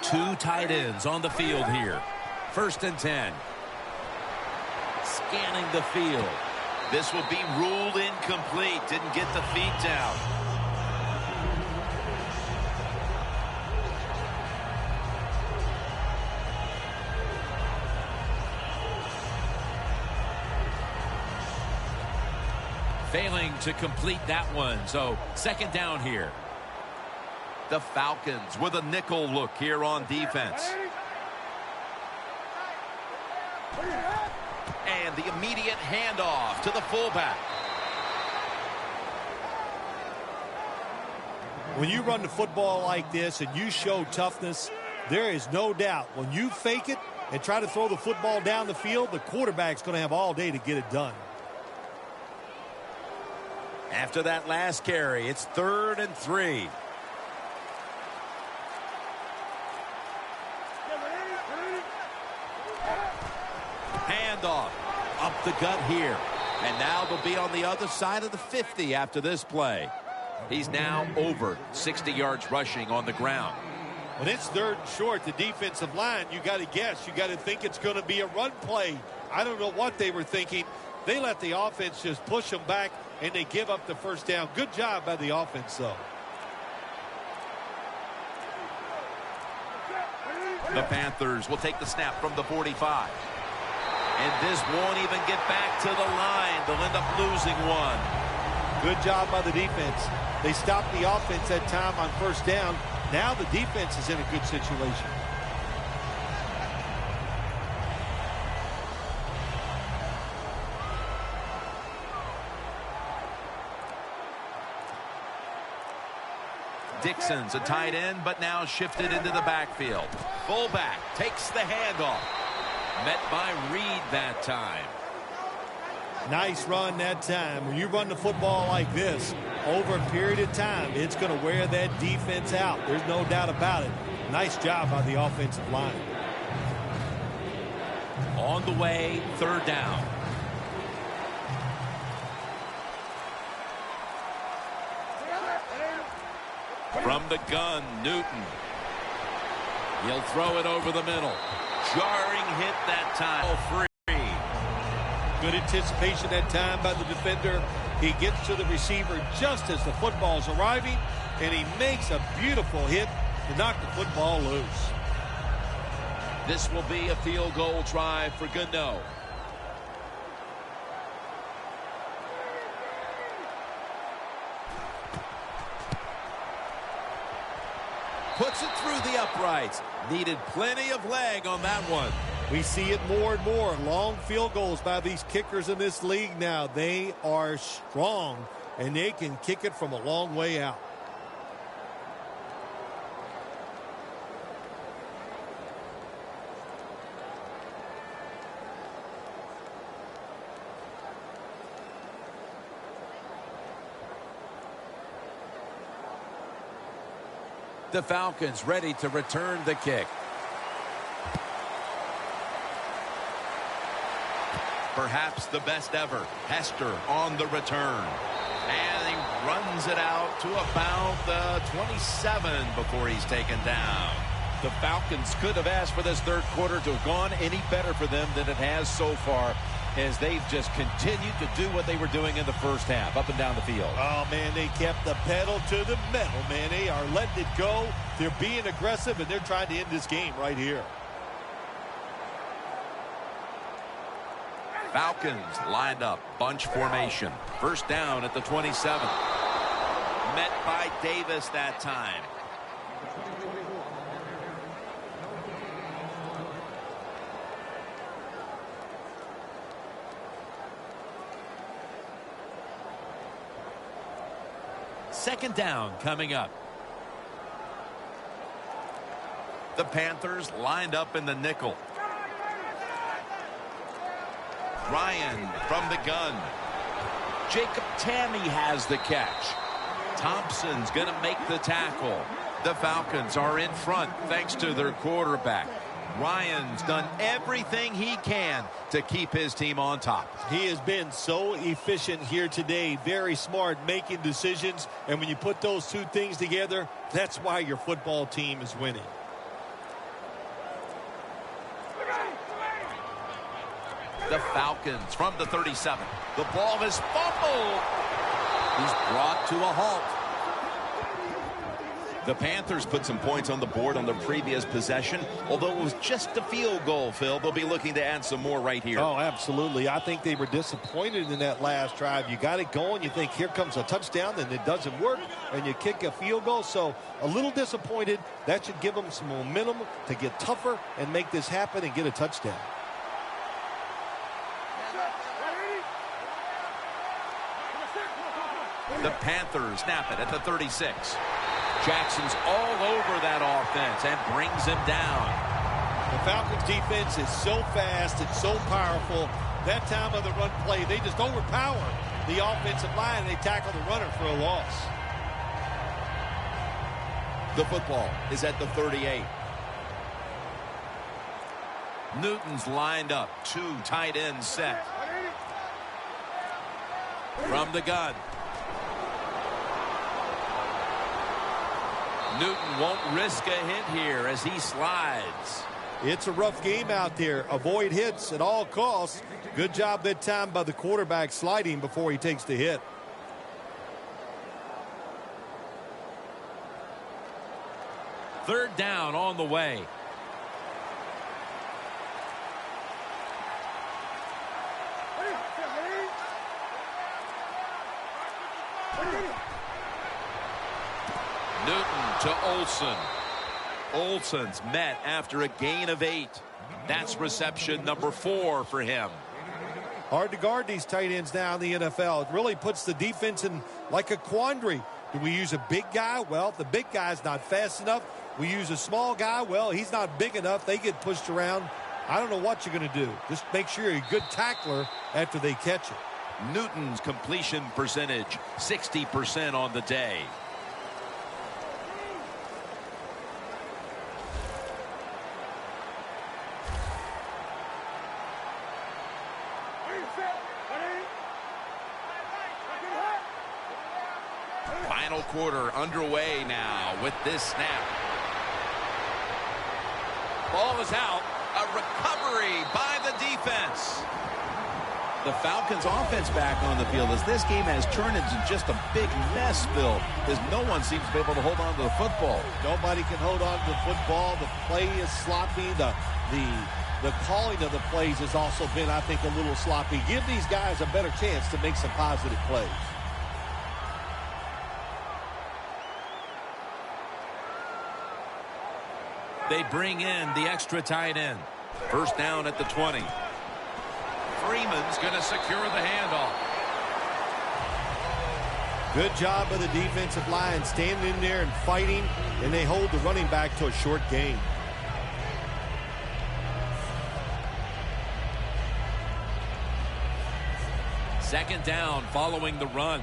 Two tight ends on the field here. First and 10. Scanning the field. This will be ruled incomplete. Didn't get the feet down. Failing to complete that one. So second down here. The Falcons with a nickel look here on defense. And the immediate handoff to the fullback. When you run the football like this and you show toughness, there is no doubt when you fake it and try to throw the football down the field, the quarterback's going to have all day to get it done. After that last carry, it's 3rd and 3. Handoff up the gut here. And now they'll be on the other side of the 50 after this play. He's now over 60 yards rushing on the ground. When it's 3rd and short, the defensive line, you got to guess. You got to think it's going to be a run play. I don't know what they were thinking. They let the offense just push them back, and they give up the first down. Good job by the offense, though. The Panthers will take the snap from the 45. And this won't even get back to the line. They'll end up losing one. Good job by the defense. They stopped the offense that time on first down. Now the defense is in a good situation. Dixon's a tight end, but now shifted into the backfield. Fullback takes the handoff. Met by Reed that time. Nice run that time. When you run the football like this, over a period of time, it's going to wear that defense out. There's no doubt about it. Nice job by the offensive line. On the way, third down. From the gun, Newton. He'll throw it over the middle. Jarring hit that time. Free. Good anticipation that time by the defender. He gets to the receiver just as the football's arriving, and he makes a beautiful hit to knock the football loose. This will be a field goal try for Gano. Puts it through the uprights. Needed plenty of leg on that one. We see it more and more. Long field goals by these kickers in this league now. They are strong, and they can kick it from a long way out. The Falcons ready to return the kick. Perhaps the best ever. Hester on the return. And he runs it out to about the 27 before he's taken down. The Falcons could have asked for this third quarter to have gone any better for them than it has so far, as they've just continued to do what they were doing in the first half, up and down the field. Oh, man, they kept the pedal to the metal, man. They are letting it go. They're being aggressive, and they're trying to end this game right here. Falcons lined up, bunch formation. First down at the 27. Met by Davis that time. Second down coming up. The Panthers lined up in the nickel. Ryan from the gun. Jacob Tammy has the catch. Thompson's going to make the tackle. The Falcons are in front thanks to their quarterback. Ryan's done everything he can to keep his team on top. He has been so efficient here today. Very smart, making decisions. And when you put those two things together, that's why your football team is winning. The Falcons from the 37. The ball is fumbled. He's brought to a halt. The Panthers put some points on the board on the previous possession. Although it was just a field goal, Phil, they'll be looking to add some more right here. Oh, absolutely. I think they were disappointed in that last drive. You got it going. You think here comes a touchdown, then it doesn't work, and you kick a field goal. So a little disappointed. That should give them some momentum to get tougher and make this happen and get a touchdown. The Panthers snap it at the 36. Jackson's all over that offense and brings him down. The Falcons defense is so fast and so powerful. That time of the run play, they just overpower the offensive line, and they tackle the runner for a loss. The football is at the 38. Newton's lined up. Two tight ends set. From the gun. Newton won't risk a hit here as he slides. It's a rough game out there. Avoid hits at all costs. Good job that time by the quarterback sliding before he takes the hit. Third down on the way. Newton to Olsen. Olsen's met after a gain of 8. That's reception number 4 for him. Hard to guard these tight ends now in the NFL. It really puts the defense in like a quandary. Do we use a big guy? Well, if the big guy's not fast enough. We use a small guy. Well, he's not big enough. They get pushed around. I don't know what you're going to do. Just make sure you're a good tackler after they catch it. Newton's completion percentage, 60% on the day. Final quarter underway now with this snap. Ball is out. A recovery by the defense. The Falcons offense back on the field as this game has turned into just a big mess, Bill, as no one seems to be able to hold on to the football. Nobody can hold on to the football. The play is sloppy. The calling of the plays has also been, I think, a little sloppy. Give these guys a better chance to make some positive plays. They bring in the extra tight end. First down at the 20. Freeman's going to secure the handoff. Good job by the defensive line standing in there and fighting, and they hold the running back to a short gain. Second down following the run.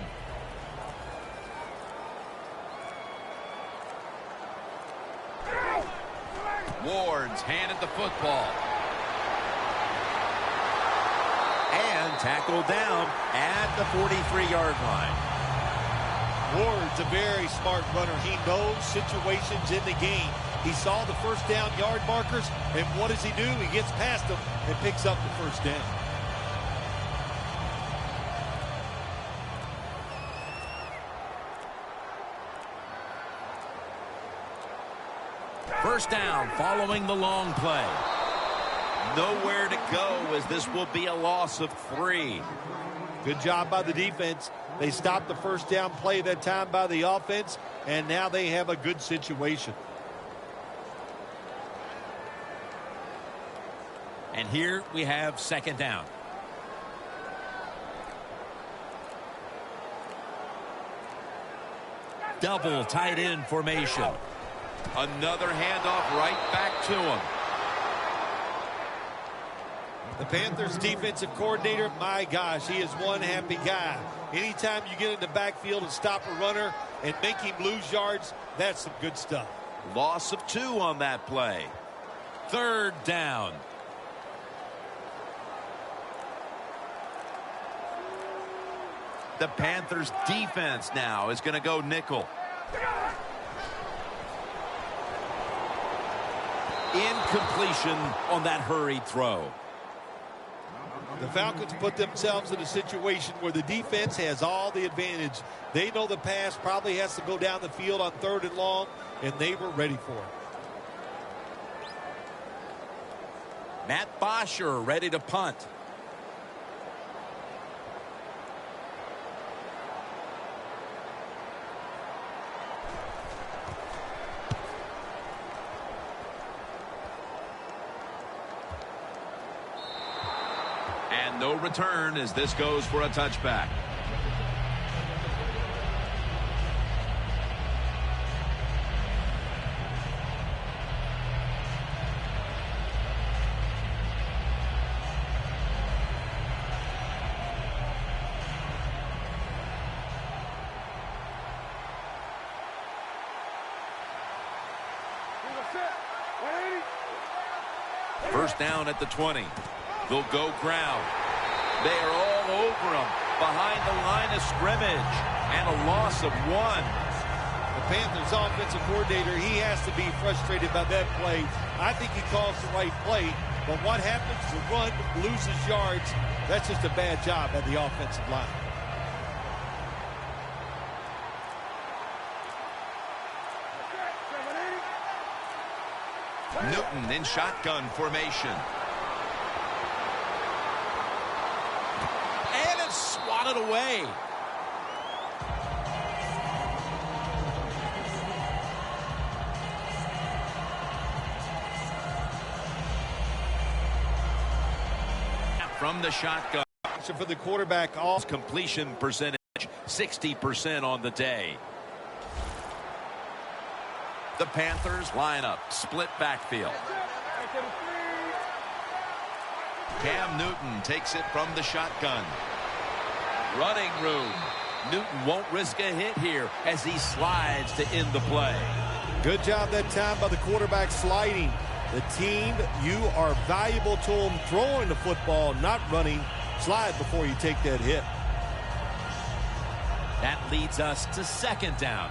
Ward's handed the football. And tackled down at the 43-yard line. Ward's a very smart runner. He knows situations in the game. He saw the first down yard markers, and what does he do? He gets past them and picks up the first down. First down following the long play. Nowhere to go as this will be a loss of 3. Good job by the defense. They stopped the first down play that time by the offense, and now they have a good situation. And here we have second down. Double tight end formation. Another handoff right back to him. The Panthers defensive coordinator, my gosh, he is one happy guy. Anytime you get in the backfield and stop a runner and make him lose yards, that's some good stuff. Loss of 2 on that play. Third down. The Panthers defense now is going to go nickel. Incompletion on that hurried throw. The Falcons put themselves in a situation where the defense has all the advantage. They know the pass probably has to go down the field on 3rd and long, and they were ready for it. Matt Bosher ready to punt. No return as this goes for a touchback. First down at the 20. They'll go ground. They are all over him behind the line of scrimmage, and a loss of 1. The Panthers offensive coordinator, he has to be frustrated by that play. I think he calls the right play, but what happens? The run loses yards. That's just a bad job at the offensive line. Newton in shotgun formation. Swatted away. From the shotgun. For the quarterback, all completion percentage 60% on the day. The Panthers line up, split backfield. Cam Newton takes it from the shotgun. Running room. Newton won't risk a hit here as he slides to end the play. Good job that time by the quarterback sliding. The team, you are valuable to them throwing the football, not running. Slide before you take that hit. That leads us to second down.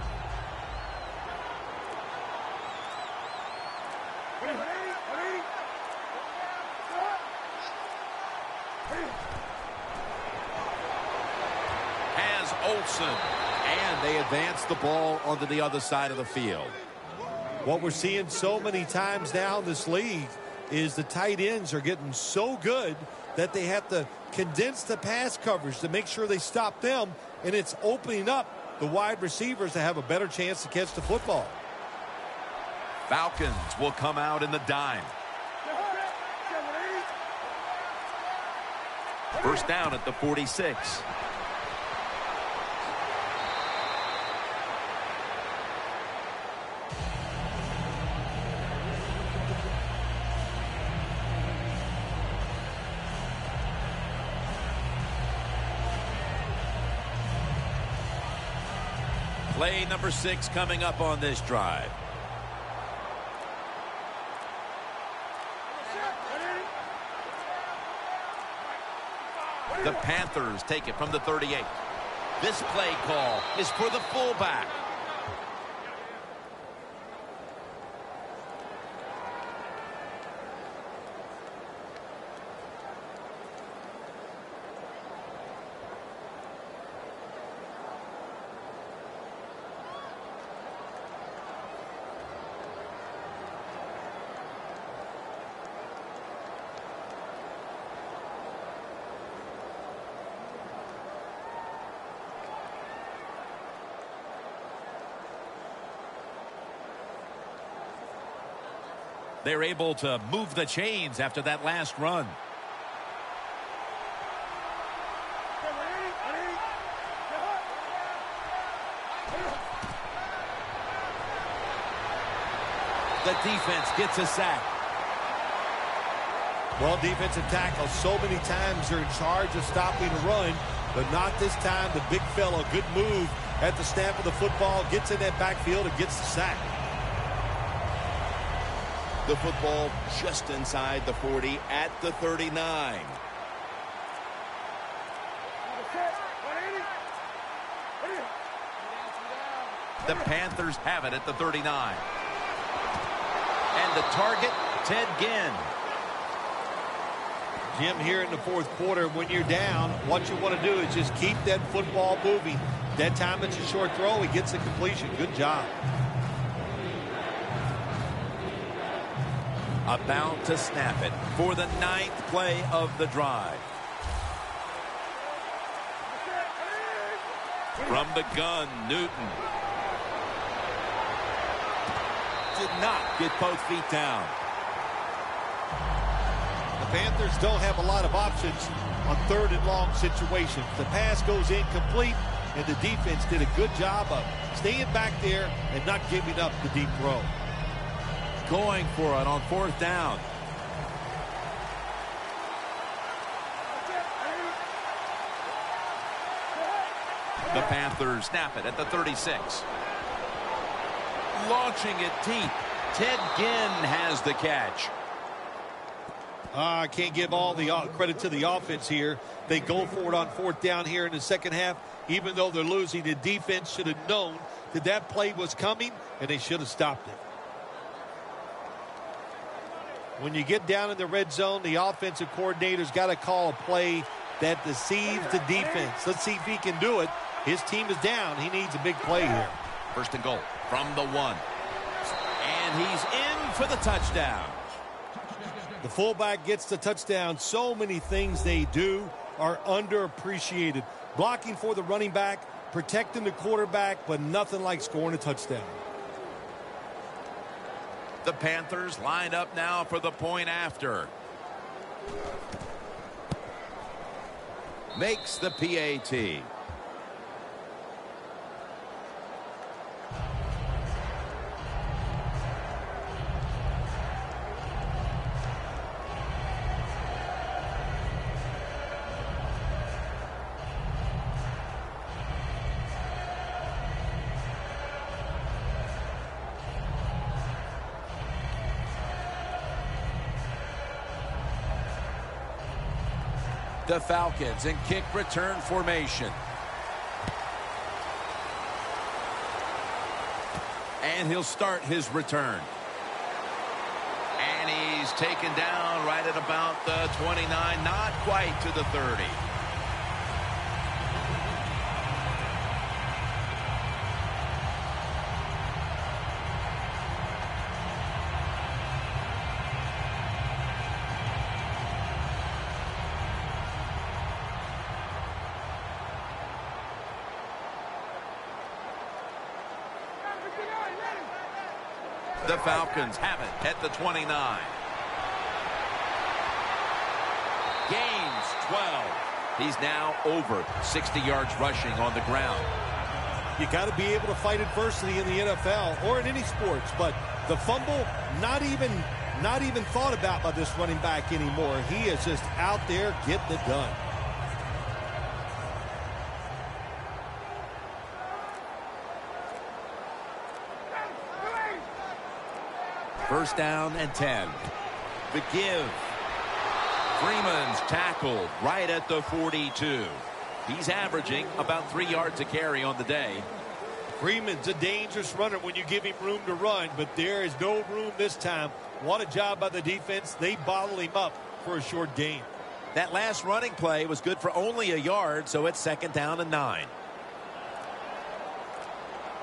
Has Olsen. And they advance the ball onto the other side of the field. What we're seeing so many times now in this league is the tight ends are getting so good that they have to condense the pass coverage to make sure they stop them, and it's opening up the wide receivers to have a better chance to catch the football. Falcons will come out in the dime. First down at the 46. Play number 6 coming up on this drive. The Panthers take it from the 38. This play call is for the fullback. They're able to move the chains after that last run. The defense gets a sack. Well, defensive tackles so many times are in charge of stopping the run, but not this time. The big fella, good move at the snap of the football, gets in that backfield and gets the sack. The football just inside the 40 at the 39. The Panthers have it at the 39. And the target, Ted Ginn. Jim, here in the fourth quarter, when you're down, what you want to do is just keep that football moving. That time it's a short throw. He gets the completion. Good job. About to snap it for the 9th play of the drive. From the gun, Newton. Did not get both feet down. The Panthers don't have a lot of options on 3rd and long situations. The pass goes incomplete, and the defense did a good job of staying back there and not giving up the deep throw. Going for it on 4th down. The Panthers snap it at the 36. Launching it deep. Ted Ginn has the catch. I can't give all the credit to the offense here. They go for it on 4th down here in the second half. Even though they're losing, the defense should have known that that play was coming, and they should have stopped it. When you get down in the red zone, the offensive coordinator's got to call a play that deceives the defense. Let's see if he can do it. His team is down. He needs a big play here. First and goal from the 1. And he's in for the touchdown. The fullback gets the touchdown. So many things they do are underappreciated. Blocking for the running back, protecting the quarterback, but nothing like scoring a touchdown. The Panthers line up now for the point after. Makes the PAT. The Falcons in kick return formation. And he'll start his return. And he's taken down right at about the 29, not quite to the 30. The Falcons have it at the 29. Gains 12. He's now over 60 yards rushing on the ground. You got to be able to fight adversity in the NFL or in any sports, but the fumble, not even thought about by this running back anymore. He is just out there getting it done. First down and 10. The give. Freeman's tackled right at the 42. He's averaging about 3 yards a carry on the day. Freeman's a dangerous runner when you give him room to run, but there is no room this time. What a job by the defense. They bottle him up for a short gain. That last running play was good for only a yard, so it's second down and 9.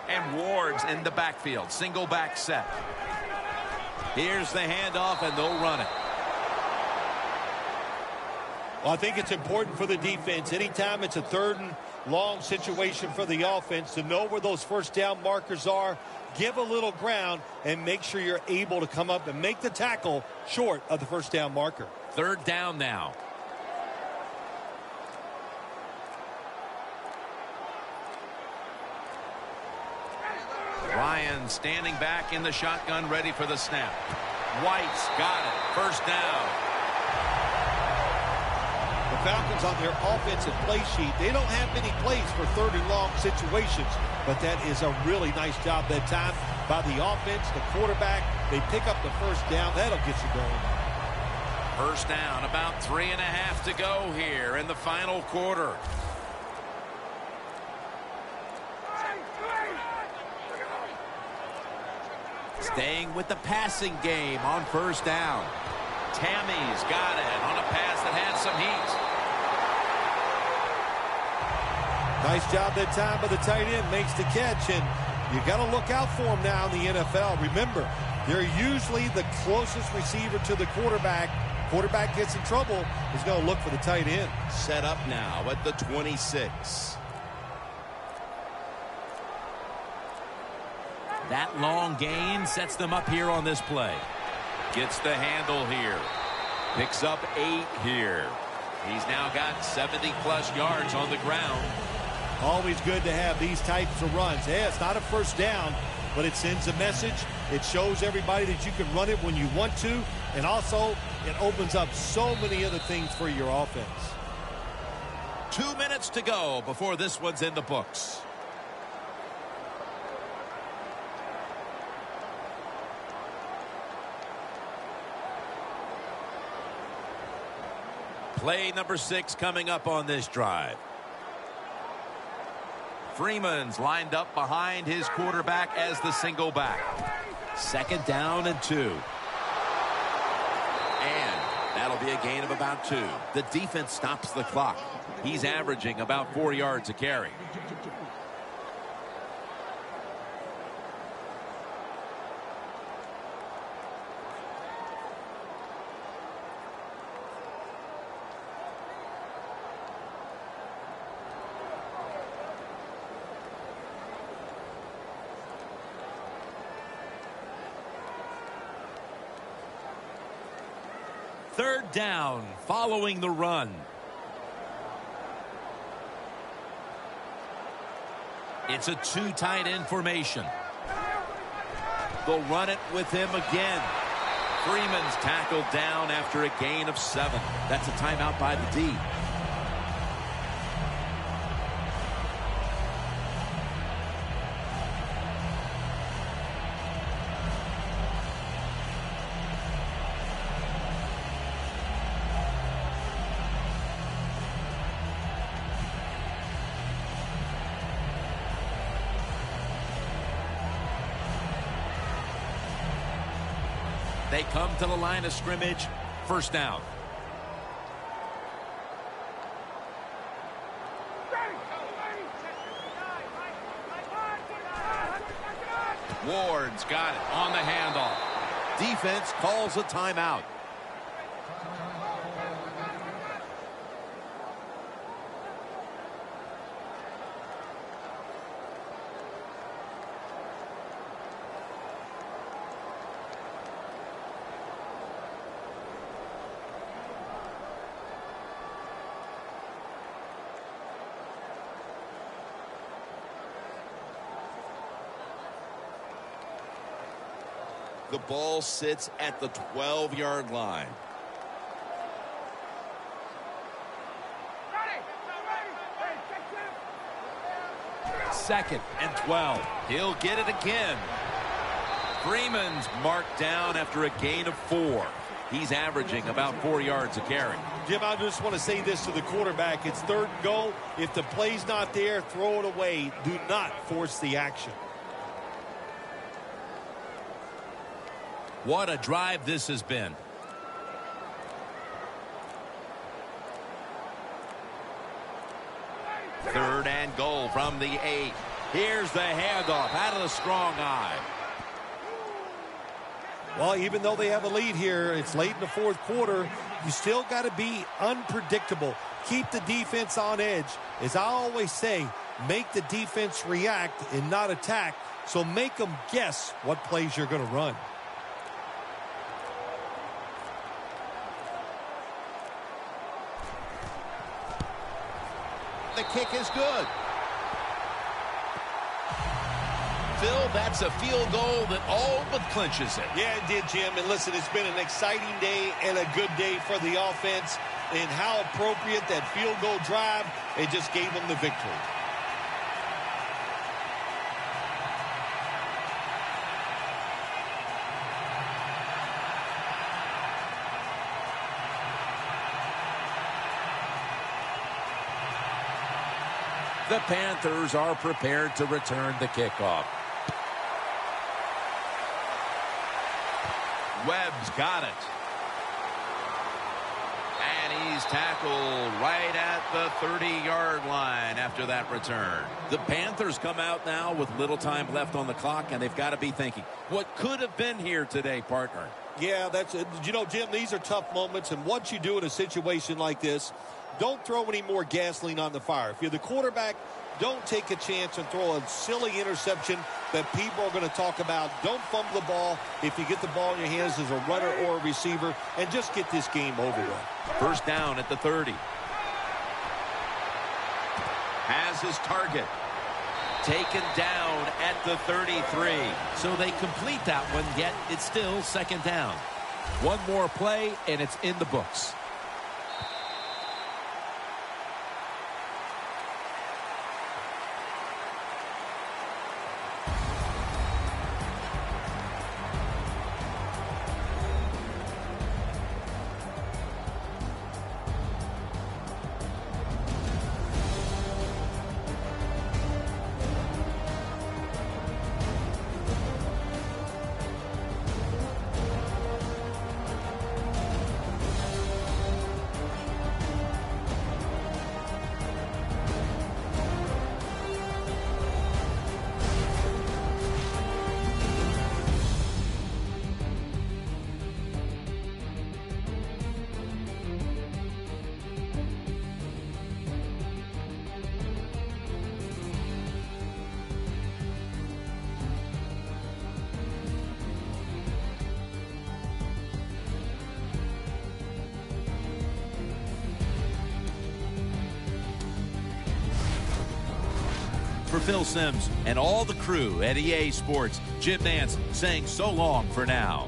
And Ward's in the backfield. Single back set. Here's the handoff, and they'll run it. Well, I think it's important for the defense. Anytime it's a third and long situation for the offense to know where those first down markers are, give a little ground, and make sure you're able to come up and make the tackle short of the first down marker. Third down now. Ryan standing back in the shotgun, ready for the snap. White's got it. First down. The Falcons on their offensive play sheet, they don't have many plays for third and long situations, but that is a really nice job that time by the offense, the quarterback. They pick up the first down. That'll get you going. First down, about 3.5 to go here in the final quarter. Staying with the passing game on first down. Tammy's got it on a pass that had some heat. Nice job that time by the tight end. Makes the catch, and you got to look out for him now in the NFL. Remember, they're usually the closest receiver to the quarterback. Quarterback gets in trouble, he's going to look for the tight end. Set up now at the 26. That long gain sets them up here on this play. Gets the handle here. Picks up 8 here. He's now got 70-plus yards on the ground. Always good to have these types of runs. Yeah, it's not a first down, but it sends a message. It shows everybody that you can run it when you want to, and also it opens up so many other things for your offense. 2 minutes to go before this one's in the books. Play number 6 coming up on this drive. Freeman's lined up behind his quarterback as the single back. Second down and 2. And that'll be a gain of about 2. The defense stops the clock. He's averaging about 4 yards a carry. Third down following the run. It's a 2 tight end formation. They'll run it with him again. Freeman's tackled down after a gain of 7. That's a timeout by the D. They come to the line of scrimmage. First down. Ward's got it on the handoff. Defense calls a timeout. The ball sits at the 12-yard line. Second and 12. He'll get it again. Freeman's marked down after a gain of 4. He's averaging about 4 yards a carry. Jim, I just want to say this to the quarterback. It's third and goal. If the play's not there, throw it away. Do not force the action. What a drive this has been. Third and goal from the 8. Here's the handoff out of the strong eye. Well, even though they have a lead here, it's late in the fourth quarter. You still got to be unpredictable. Keep the defense on edge. As I always say, make the defense react and not attack. So make them guess what plays you're going to run. The kick is good. Phil, that's a field goal that all but clinches it. Yeah, it did, Jim. And listen, it's been an exciting day and a good day for the offense. And how appropriate that field goal drive. It just gave them the victory. The Panthers are prepared to return the kickoff. Webb's got it. And he's tackled right at the 30-yard line after that return. The Panthers come out now with little time left on the clock, and they've got to be thinking, what could have been here today, partner? Yeah, that's it. You know, Jim, these are tough moments, and what you do in a situation like this, don't throw any more gasoline on the fire. If you're the quarterback, don't take a chance and throw a silly interception that people are going to talk about. Don't fumble the ball if you get the ball in your hands as a runner or a receiver, and just get this game over with. First down at the 30. Has his target. Taken down at the 33. So they complete that one, yet it's still second down. One more play, and it's in the books. For Phil Simms and all the crew at EA Sports, Jim Nance saying so long for now.